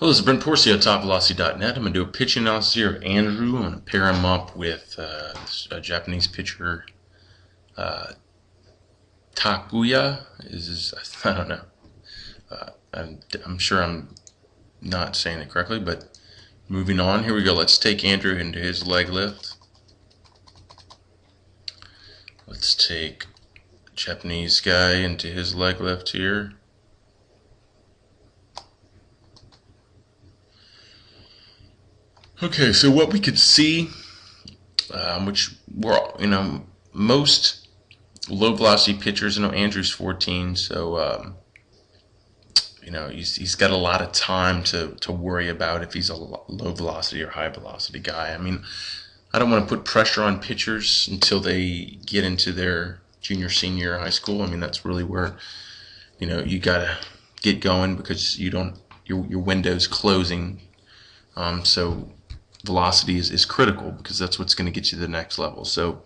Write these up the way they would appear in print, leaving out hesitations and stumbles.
Hello, this is Brent Porcia at TopVelocity.net. I'm going to do a pitch analysis here of Andrew. I'm going to pair him up with a Japanese pitcher, Takuya. I don't know. I'm sure I'm not saying it correctly, but moving on. Here we go. Let's take Andrew into his leg lift. Let's take Japanese guy into his leg lift here. Okay, so what we could see, which most low velocity pitchers, Andrew's 14, so he's got a lot of time to worry about if he's a low velocity or high velocity guy. I mean, I don't want to put pressure on pitchers until they get into their junior, senior year of high school. I mean, that's really where you gotta get going, because your window's closing. So velocity is critical, because that's what's going to get you to the next level. So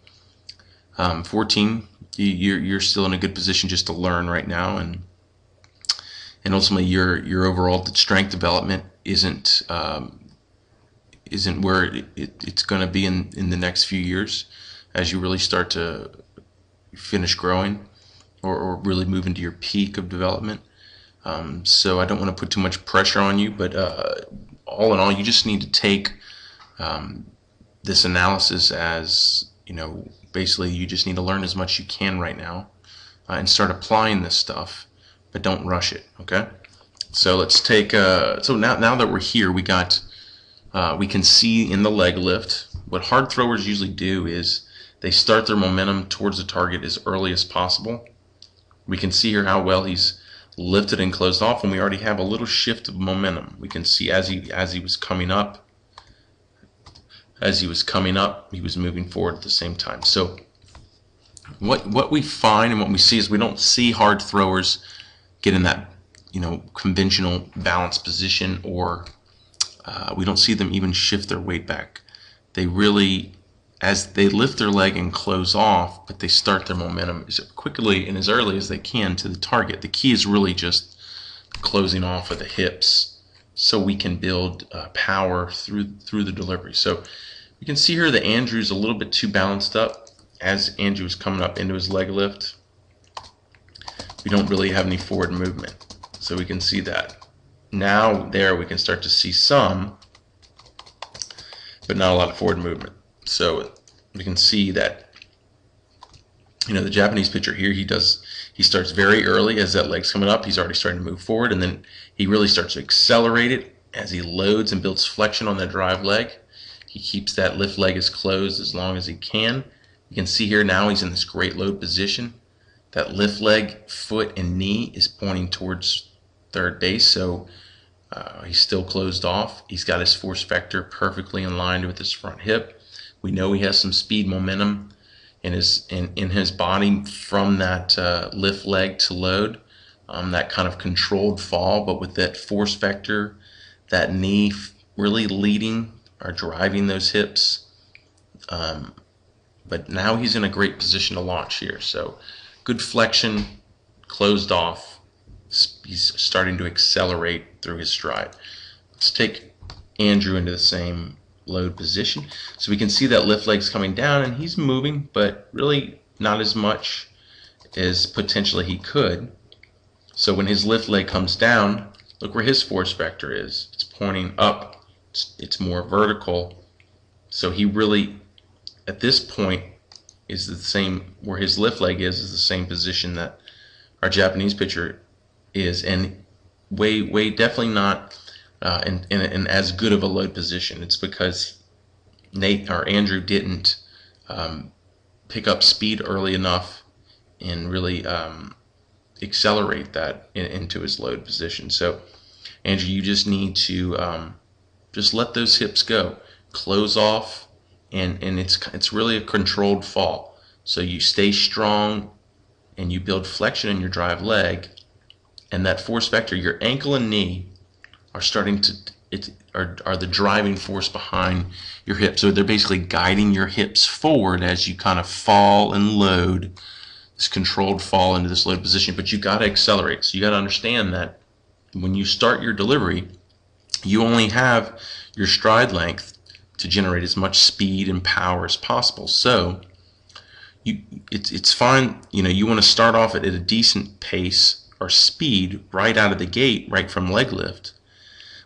14, you're still in a good position just to learn right now, and ultimately your overall strength development isn't where it's going to be in the next few years, as you really start to finish growing or really move into your peak of development. So I don't want to put too much pressure on you, but all in all, you just need to take this analysis as, basically you just need to learn as much as you can right now, and start applying this stuff, but don't rush it. Okay, so let's take so now that we're here, we can see in the leg lift what hard throwers usually do is they start their momentum towards the target as early as possible. We can see here how well he's lifted and closed off, and we already have a little shift of momentum. We can see as he was coming up, he was moving forward at the same time. So what we find and what we see is we don't see hard throwers get in that conventional balanced position, or we don't see them even shift their weight back. They really, as they lift their leg and close off, but they start their momentum as quickly and as early as they can to the target. The key is really just closing off of the hips, so we can build power through the delivery. So you can see here that Andrew's a little bit too balanced up. As Andrew is coming up into his leg lift, we don't really have any forward movement. So we can see that. Now there we can start to see some, but not a lot of forward movement. So we can see that the Japanese pitcher here, he starts very early. As that leg's coming up, he's already starting to move forward, and then he really starts to accelerate it as he loads and builds flexion on that drive leg. He keeps that lift leg as closed as long as he can. You can see here now he's in this great load position. That lift leg, foot, and knee is pointing towards third base, so he's still closed off. He's got his force vector perfectly in line with his front hip. We know he has some speed momentum in his body from that lift leg to load, that kind of controlled fall, but with that force vector, that knee really leading or driving those hips. But now he's in a great position to launch here. So good flexion, closed off. He's starting to accelerate through his stride. Let's take Andrew into the same load position. So we can see that lift leg's coming down, and he's moving, but really not as much as potentially he could. So when his lift leg comes down, look where his force vector is. It's pointing up. It's more vertical. So he really, at this point, is the same, where his lift leg is the same position that our Japanese pitcher is, and way definitely not in as good of a load position. It's because Andrew didn't pick up speed early enough and really accelerate that into his load position. So Andrew, you just need to just let those hips go, close off, and it's really a controlled fall. So you stay strong and you build flexion in your drive leg, and that force vector, your ankle and knee are starting to are the driving force behind your hips. So they're basically guiding your hips forward as you kind of fall and load, this controlled fall into this load position. But you got to accelerate. So you got to understand that when you start your delivery, You only have your stride length to generate as much speed and power as possible. So it's fine, you want to start off at a decent pace or speed right out of the gate, right from leg lift.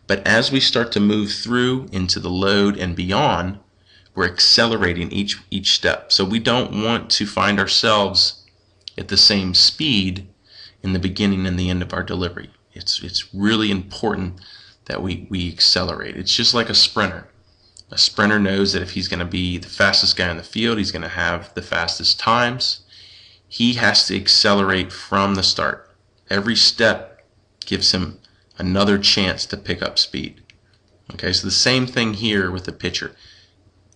But as we start to move through into the load and beyond, we're accelerating each step. So we don't want to find ourselves at the same speed in the beginning and the end of our delivery. It's really important that we accelerate. It's just like a sprinter. A sprinter knows that if he's going to be the fastest guy in the field, he's going to have the fastest times. He has to accelerate from the start. Every step gives him another chance to pick up speed. Okay, so the same thing here with the pitcher.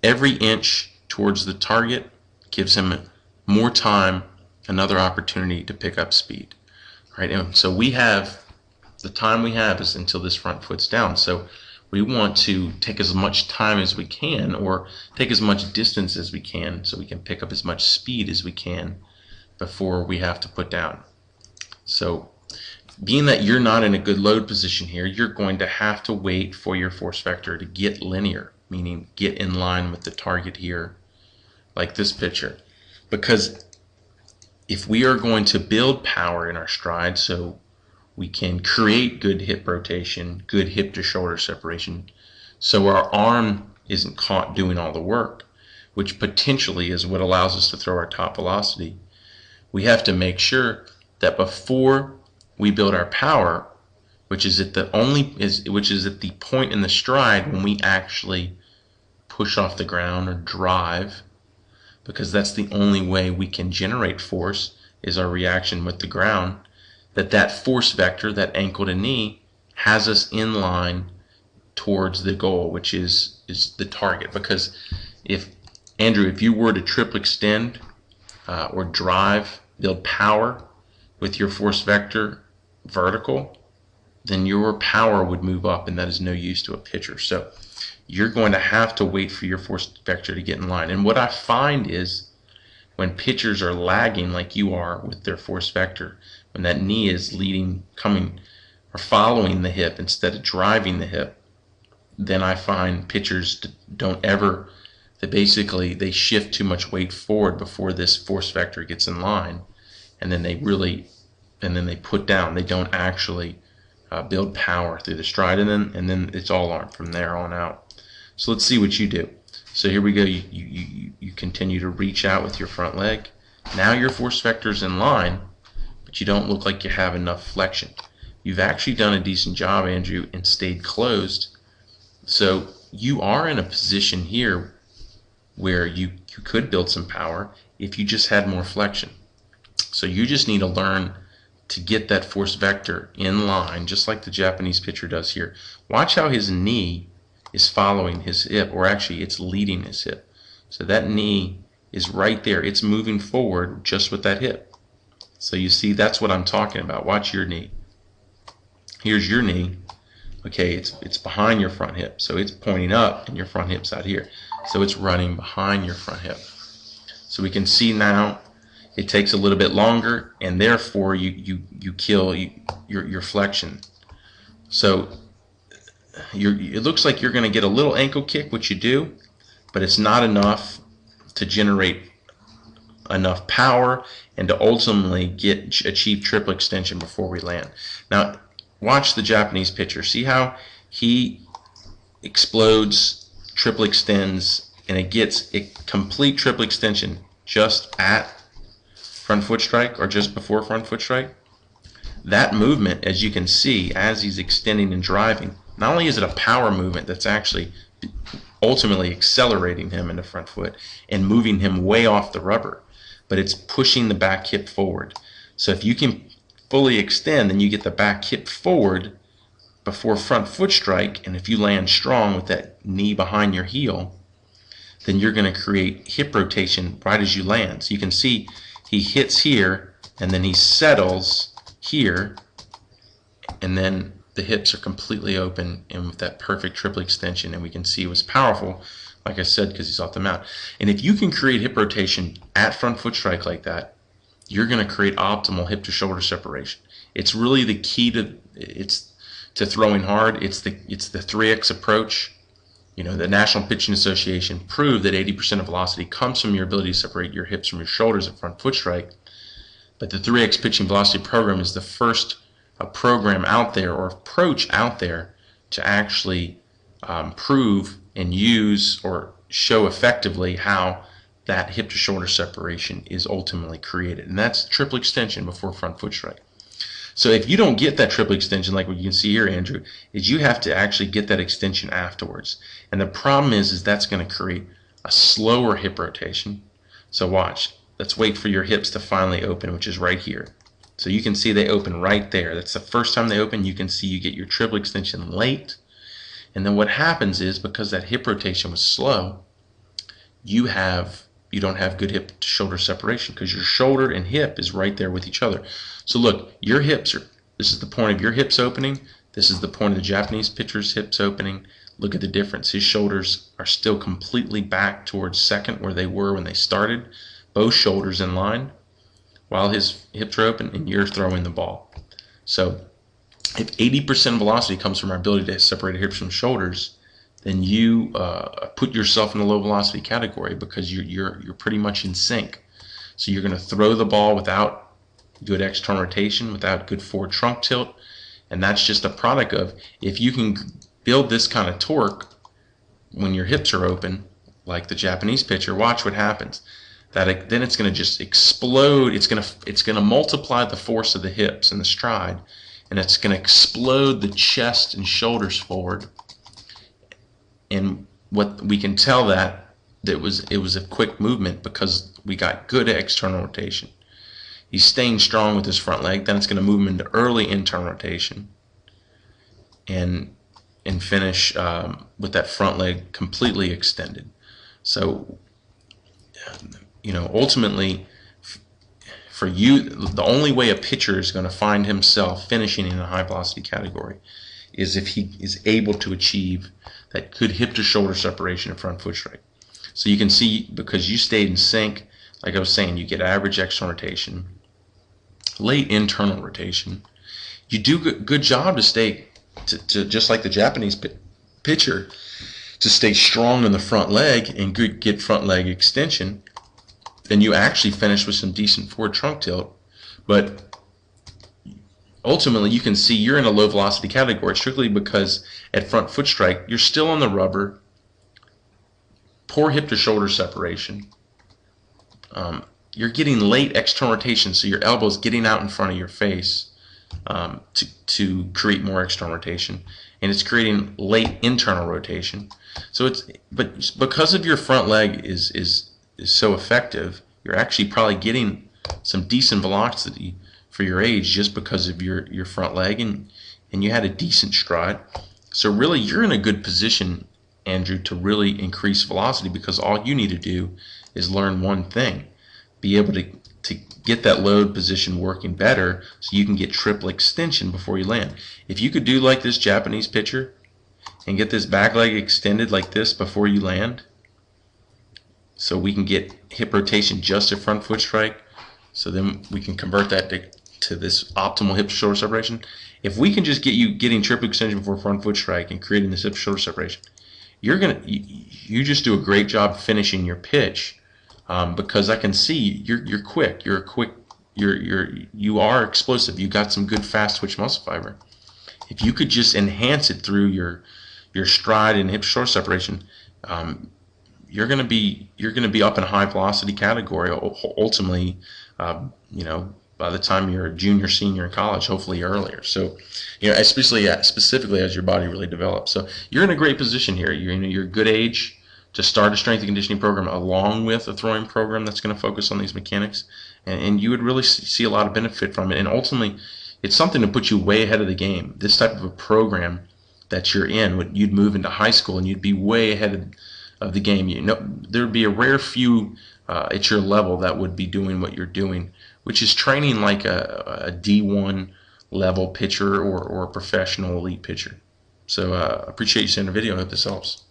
Every inch towards the target gives him more time, another opportunity to pick up speed. Right, and so the time we have is until this front foot's down. So we want to take as much time as we can, or take as much distance as we can, so we can pick up as much speed as we can before we have to put down. So being that you're not in a good load position here, you're going to have to wait for your force vector to get linear, meaning get in line with the target here, like this picture. Because if we are going to build power in our stride so we can create good hip rotation, good hip to shoulder separation, so our arm isn't caught doing all the work, which potentially is what allows us to throw our top velocity, we have to make sure that before we build our power, which is at the point in the stride when we actually push off the ground or drive, because that's the only way we can generate force is our reaction with the ground, that force vector, that ankle to knee, has us in line towards the goal, which is the target. Because if you were to triple extend or drive, build power with your force vector vertical, then your power would move up, and that is no use to a pitcher. So you're going to have to wait for your force vector to get in line. And what I find is when pitchers are lagging like you are with their force vector, when that knee is coming or following the hip instead of driving the hip, then I find pitchers they shift too much weight forward before this force vector gets in line, and then they put down. They don't actually build power through the stride, and then it's all on from there on out. So let's see what you do. So here we go. You continue to reach out with your front leg. Now your force vector's in line, but you don't look like you have enough flexion. You've actually done a decent job, Andrew, and stayed closed. So you are in a position here where you could build some power if you just had more flexion. So you just need to learn to get that force vector in line, just like the Japanese pitcher does here. Watch how his knee is following his hip, or actually it's leading his hip. So that knee is right there. It's moving forward just with that hip. So you see, that's what I'm talking about. Watch your knee. Here's your knee. Okay, it's behind your front hip. So it's pointing up and your front hip's out here. So it's running behind your front hip. So we can see now it takes a little bit longer, and therefore you kill your flexion. So it looks like you're going to get a little ankle kick, which you do, but it's not enough to generate enough power and to ultimately achieve triple extension before we land. Now watch the Japanese pitcher. See how he explodes, triple extends, and it gets a complete triple extension just at front foot strike or just before front foot strike. That movement, as you can see, as he's extending and driving, not only is it a power movement that's actually ultimately accelerating him into front foot and moving him way off the rubber, but it's pushing the back hip forward. So if you can fully extend, then you get the back hip forward before front foot strike, and if you land strong with that knee behind your heel, then you're going to create hip rotation right as you land. So you can see he hits here, and then he settles here, and then the hips are completely open and with that perfect triple extension, and we can see it was powerful, like I said, because he's off the mount. And if you can create hip rotation at front foot strike like that, you're going to create optimal hip to shoulder separation. It's really the key to to throwing hard, it's the 3X approach. The National Pitching Association proved that 80% of velocity comes from your ability to separate your hips from your shoulders at front foot strike. But the 3X pitching velocity program is the first program out there, or approach out there, to actually prove and use or show effectively how that hip to shoulder separation is ultimately created. And that's triple extension before front foot strike. So if you don't get that triple extension, like what you can see here, Andrew, is you have to actually get that extension afterwards. And the problem is that's going to create a slower hip rotation. So watch. Let's wait for your hips to finally open, which is right here. So you can see they open right there. That's the first time they open. You can see you get your triple extension late. And then what happens is, because that hip rotation was slow, you don't have good hip to shoulder separation, because your shoulder and hip is right there with each other. So look, your hips this is the point of your hips opening. This is the point of the Japanese pitcher's hips opening. Look at the difference. His shoulders are still completely back towards second, where they were when they started. Both shoulders in line while his hips are open, and you're throwing the ball. So if 80% velocity comes from our ability to separate hips from shoulders, then you put yourself in the low velocity category, because you're pretty much in sync. So you're going to throw the ball without good external rotation, without good forward trunk tilt, and that's just a product of, if you can build this kind of torque when your hips are open, like the Japanese pitcher, watch what happens. Then it's going to just explode. It's going to multiply the force of the hips and the stride, and it's going to explode the chest and shoulders forward. And what we can tell that it was a quick movement, because we got good external rotation. He's staying strong with his front leg. Then it's going to move him into early internal rotation, and finish with that front leg completely extended. So ultimately, for you, the only way a pitcher is going to find himself finishing in a high velocity category is if he is able to achieve that good hip to shoulder separation in front foot strike. So you can see, because you stayed in sync, like I was saying, you get average external rotation, late internal rotation. You do a good job to stay, to just like the Japanese pitcher, to stay strong in the front leg and get front leg extension. Then you actually finish with some decent forward trunk tilt. But ultimately, you can see you're in a low velocity category strictly because at front foot strike, you're still on the rubber, poor hip to shoulder separation. You're getting late external rotation, so your elbow's getting out in front of your face to create more external rotation, and it's creating late internal rotation. So but because of your front leg is so effective, you're actually probably getting some decent velocity for your age, just because of your front leg, and you had a decent stride. So really, you're in a good position, Andrew, to really increase velocity, because all you need to do is learn one thing: be able to get that load position working better, so you can get triple extension before you land. If you could do like this Japanese pitcher and get this back leg extended like this before you land, so we can get hip rotation just at front foot strike, so then we can convert that to this optimal hip to shoulder separation. If we can just get you getting triple extension before front foot strike and creating this hip to shoulder separation, you just do a great job finishing your pitch, because I can see you're quick. You are explosive. You got some good fast twitch muscle fiber. If you could just enhance it through your stride and hip to shoulder separation, you're going to be up in a high velocity category ultimately, by the time you're a junior, senior in college, hopefully earlier. So, specifically as your body really develops. So you're in a great position here. You're a good age to start a strength and conditioning program along with a throwing program that's going to focus on these mechanics, and you would really see a lot of benefit from it. And ultimately, it's something to put you way ahead of the game. This type of a program that you're in, you'd move into high school and you'd be way ahead of the game. There'd be a rare few at your level that would be doing what you're doing, which is training like a D1 level pitcher or a professional elite pitcher. So appreciate you seeing the video. I hope this helps.